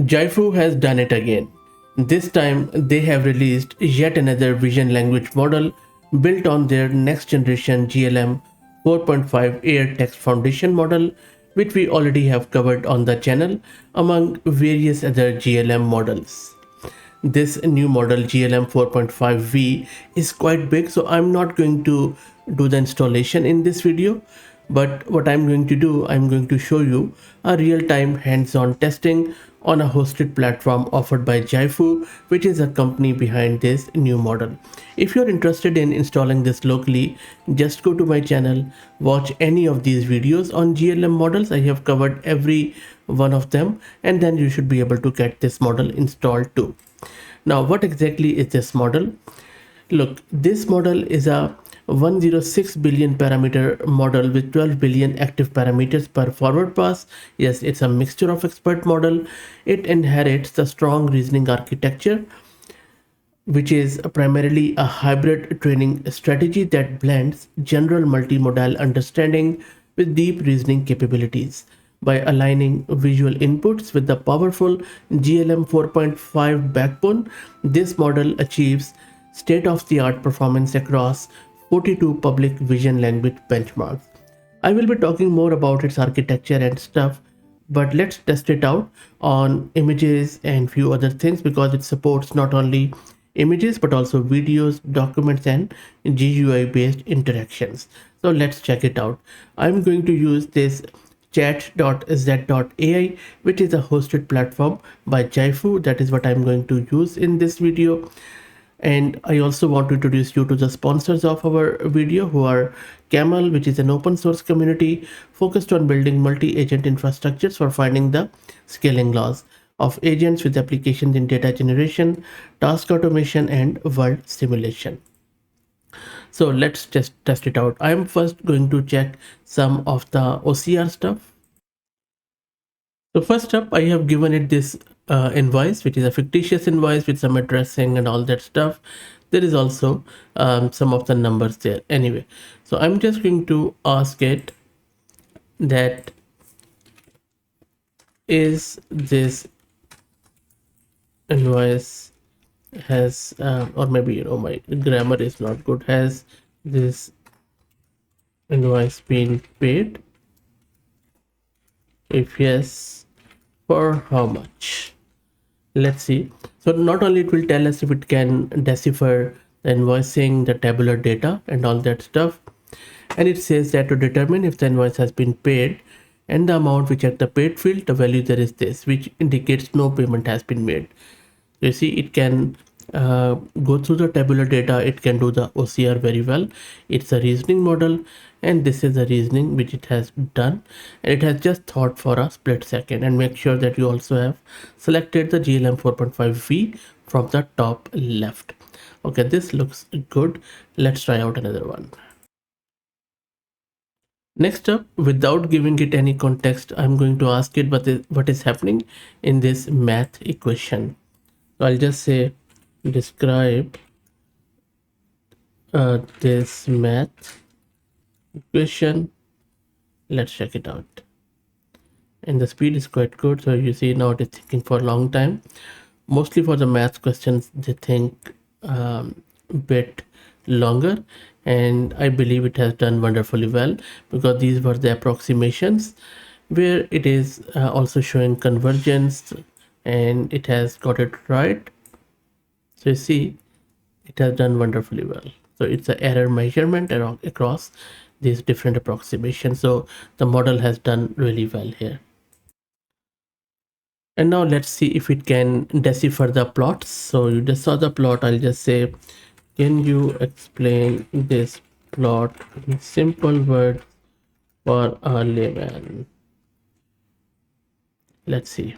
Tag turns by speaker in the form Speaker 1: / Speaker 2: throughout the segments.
Speaker 1: Jaifu has done it again. This time they have released yet another vision language model built on their next generation GLM 4.5 Air Text Foundation model, which we already have covered on the channel among various other GLM models. This new model GLM-4.5V is quite big, so I'm not going to do the installation in this video, but what I'm going to do, I'm going to show you a real-time hands-on testing on a hosted platform offered by Jaifu, which is a company behind this new model. If you're interested in installing this locally, just go to my channel, watch any of these videos on GLM models. I have covered every one of them, and then you should be able to get this model installed too. Now, what exactly is this model? Look, this model is a 106 billion parameter model with 12 billion active parameters per forward pass. Yes, it's a mixture of expert model. It inherits the strong reasoning architecture, which is primarily a hybrid training strategy that blends general multimodal understanding with deep reasoning capabilities. By aligning visual inputs with the powerful GLM 4.5 backbone, this model achieves state-of-the-art performance across 42 public vision language benchmarks. I will be talking more about its architecture and stuff, but let's test it out on images and few other things because it supports not only images but also videos, documents, and GUI based interactions. So let's check it out. I'm going to use this chat.z.ai, which is a hosted platform by Jaifu. That is what I'm going to use in this video. And I also want to introduce you to the sponsors of our video, who are Camel, which is an open source community focused on building multi-agent infrastructures for finding the scaling laws of agents with applications in data generation, task automation, and world simulation. So let's just test it out. I'm first going to check some of the OCR stuff. So first up, I have given it this invoice, which is a fictitious invoice with some addressing and all that stuff. There is also some of the numbers there. Anyway, so I'm just going to ask it that is this invoice has, or maybe, my grammar is not good, has this invoice been paid? If yes, for how much? Let's see. So not only it will tell us if it can decipher the invoicing, the tabular data, and all that stuff, and it says that to determine if the invoice has been paid and the amount, we check the paid field, the value there is this, which indicates no payment has been made. You see, it can go through the tabular data, it can do the OCR very well. It's a reasoning model, and this is the reasoning which it has done, and it has just thought for a split second. And make sure that you also have selected the GLM 4.5V from the top left. Okay, this looks good. Let's try out another one. Next up, without giving it any context, I'm going to ask it what is happening in this math equation. So I'll just say describe this math equation. Let's check it out. And the speed is quite good. So you see now it is thinking for a long time. Mostly for the math questions, they think bit longer, and I believe it has done wonderfully well because these were the approximations where it is also showing convergence, and it has got it right. So you see, it has done wonderfully well. So it's an error measurement across these different approximations. So the model has done really well here. And now let's see if it can decipher the plots. So you just saw the plot. I'll just say, can you explain this plot in simple words for a layman? Let's see.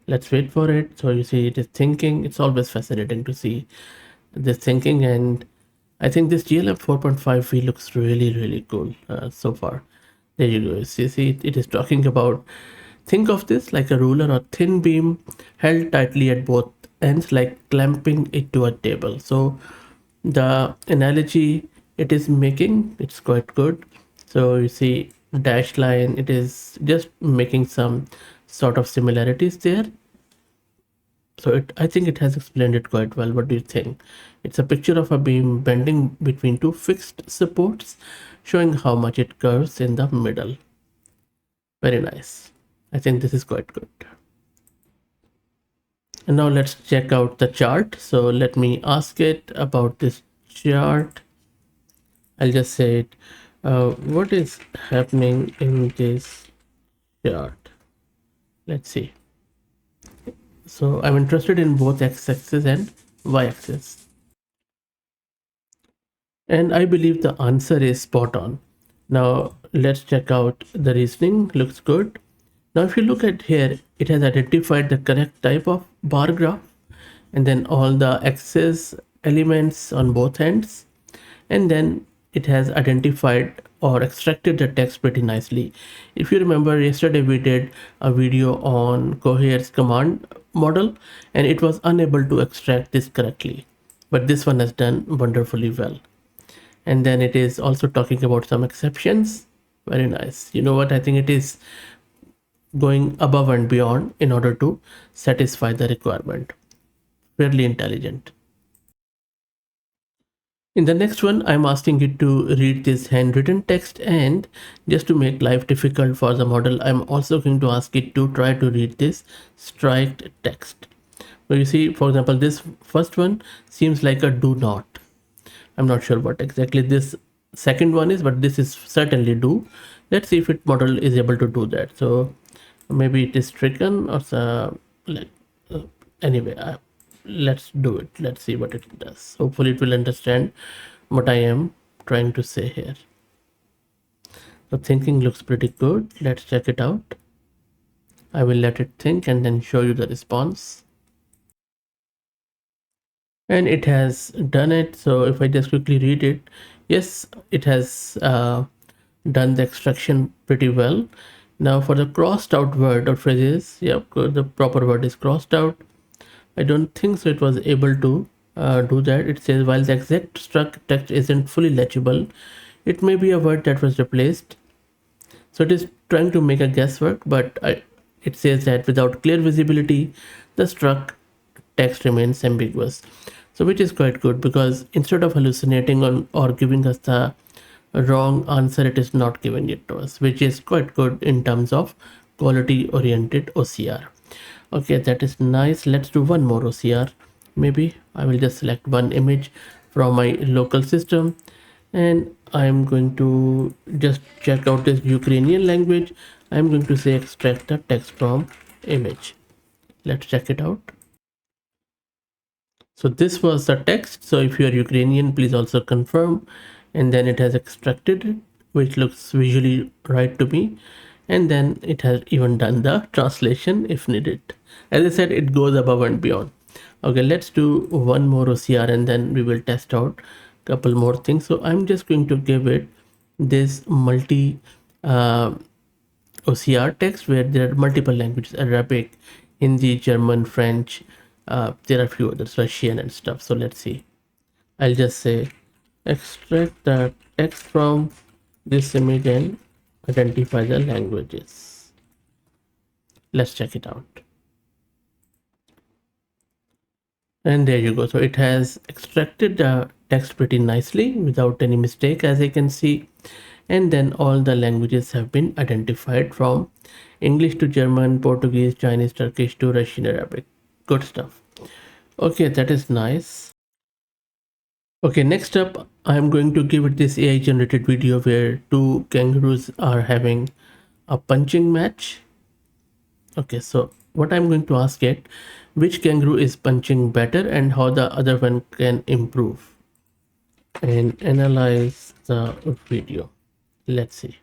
Speaker 1: Let's wait for it. So you see, it is thinking. It's always fascinating to see this thinking, and I think this GLM 4.5V looks really, really cool so far. There you go. You see, it is talking about, think of this like a ruler or thin beam held tightly at both ends, like clamping it to a table. So the analogy it is making, it's quite good. So you see dashed line, it is just making some sort of similarities there. So I think it has explained it quite well. What do you think? It's a picture of a beam bending between two fixed supports, showing how much it curves in the middle. Very nice. I think this is quite good. And now let's check out the chart. So let me ask it about this chart. I'll just say it. What is happening in this chart? Let's see. So I'm interested in both x-axis and y-axis. And I believe the answer is spot on. Now let's check out the reasoning. Looks good. Now if you look at here, it has identified the correct type of bar graph and then all the axis elements on both ends, and then it has identified or extracted the text pretty nicely. If you remember, yesterday we did a video on Cohere's command model and it was unable to extract this correctly, but this one has done wonderfully well. And then it is also talking about some exceptions. Very nice. You know what, I think it is going above and beyond in order to satisfy the requirement. Fairly intelligent. In the next one, I'm asking you to read this handwritten text, and just to make life difficult for the model, I'm also going to ask it to try to read this striked text. So you see, for example, this first one seems like a do not. I'm not sure what exactly this second one is, but this is certainly do. Let's see if it model is able to do that. So maybe it is stricken or like anyway, let's do it. Let's see what it does. Hopefully it will understand what I am trying to say here. The thinking looks pretty good. Let's check it out. I will let it think and then show you the response. And it has done it. So if I just quickly read it, yes, it has done the extraction pretty well. Now for the crossed out word or phrases, yeah, the proper word is crossed out. I don't think so it was able to do that. It says while the exact struck text isn't fully legible, it may be a word that was replaced. So it is trying to make a guesswork, but it says that without clear visibility, the struck text remains ambiguous. So which is quite good, because instead of hallucinating on or giving us the wrong answer, it is not giving it to us, which is quite good in terms of quality oriented OCR. Okay, that is nice. Let's do one more OCR. Maybe I will just select one image from my local system, and I'm going to just check out this Ukrainian language. I'm going to say extract the text from image. Let's check it out. So this was the text. So if you are Ukrainian, please also confirm. And then it has extracted it, which looks visually right to me. And then it has even done the translation if needed. As I said, it goes above and beyond. Okay, let's do one more OCR and then we will test out a couple more things. So I'm just going to give it this multi OCR text where there are multiple languages: Arabic, Hindi, German, French. There are a few others, Russian and stuff. So let's see. I'll just say extract the text from this image and identify the languages. Let's check it out. And there you go. So it has extracted the text pretty nicely without any mistake, as I can see. And then all the languages have been identified, from English to German, Portuguese, Chinese, Turkish to Russian, Arabic. Good stuff. Okay, that is nice. Okay, next up, I'm going to give it this AI generated video where two kangaroos are having a punching match. Okay, so what I'm going to ask it, which kangaroo is punching better and how the other one can improve, and analyze the video. Let's see.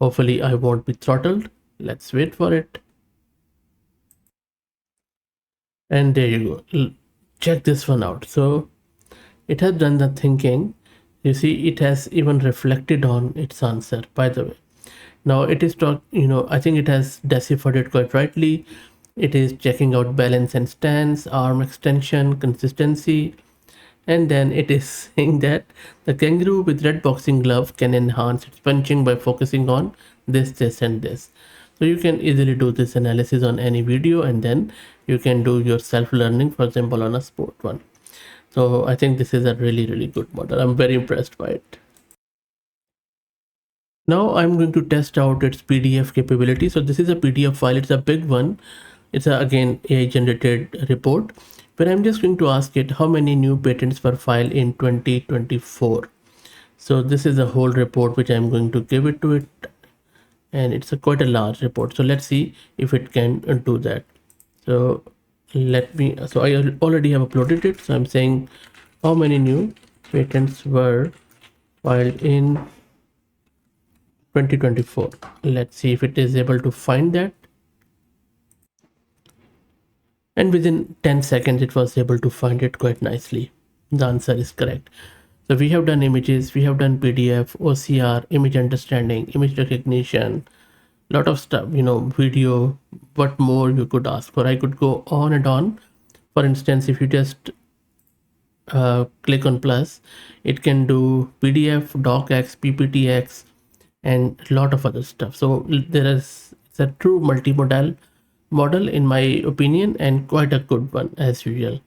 Speaker 1: Hopefully I won't be throttled. Let's wait for it. And there you go. Check this one out. So it has done the thinking. You see, it has even reflected on its answer, by the way. Now it is I think it has deciphered it quite rightly. It is checking out balance and stance, arm extension, consistency, and then it is saying that the kangaroo with red boxing glove can enhance its punching by focusing on this, and this. So you can easily do this analysis on any video, and then you can do your self-learning, for example, on a sport one. So I think this is a really good model. I'm very impressed by it. Now I'm going to test out its PDF capability. So this is a PDF file. It's a big one. It's a, again, AI generated report, but I'm just going to ask it how many new patents were filed in 2024. So this is a whole report which I'm going to give it to it, and it's a quite a large report. So let's see if it can do that. So I already have uploaded it. So I'm saying how many new patents were filed in 2024. Let's see if it is able to find that. And within 10 seconds it was able to find it quite nicely. The answer is correct. So we have done images, we have done PDF, OCR, image understanding, image recognition, lot of stuff, video. What more you could ask for? I could go on and on. For instance, if you just click on plus, it can do PDF, docx, PPTx, and a lot of other stuff. So it's a true multimodal model in my opinion, and quite a good one as usual.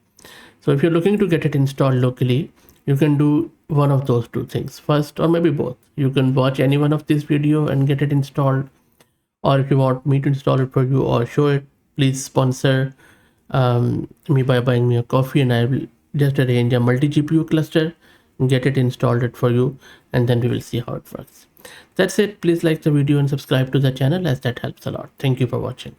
Speaker 1: So if you're looking to get it installed locally, you can do one of those two things first, or maybe both. You can watch any one of this video and get it installed, or if you want me to install it for you or show it, please sponsor me by buying me a coffee, and I will just arrange a multi GPU cluster and get it installed it for you, and then we will see how it works. That's it. Please like the video and subscribe to the channel, as that helps a lot. Thank you for watching.